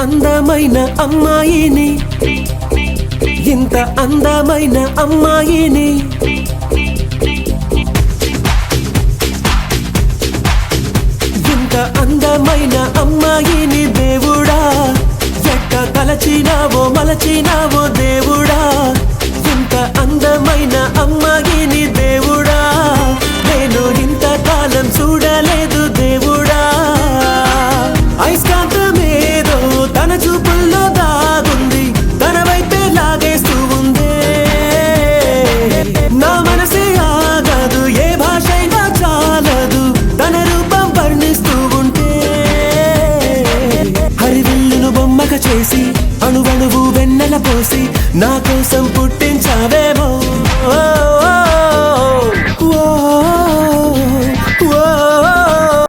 అందమైన అమ్మాయిని, ఇంత అందమైన అమ్మాయిని, ఇంత అందమైన అమ్మాయిని దేవుడా ఎట్ట తలచినావో మలచినావో దేవుడా, ఇంత అందమైన అమ్మాయిని దేవుడా నేను ఇంతకాలం చూడలేదు దేవుడా. ఐస్కాంతమేదో తన చూపుల్లో దాగుంది, తన వైపే లాగేస్తూ ఉందే, నా మనసే ఆగదు ఏ భాషైనా చాలదు తన రూపం వర్ణిస్తూ ఉంటే. హరివిల్లును బొమ్మక చేసి అణువణువు వెన్నెల పోసి నా కోసం పుట్టించావే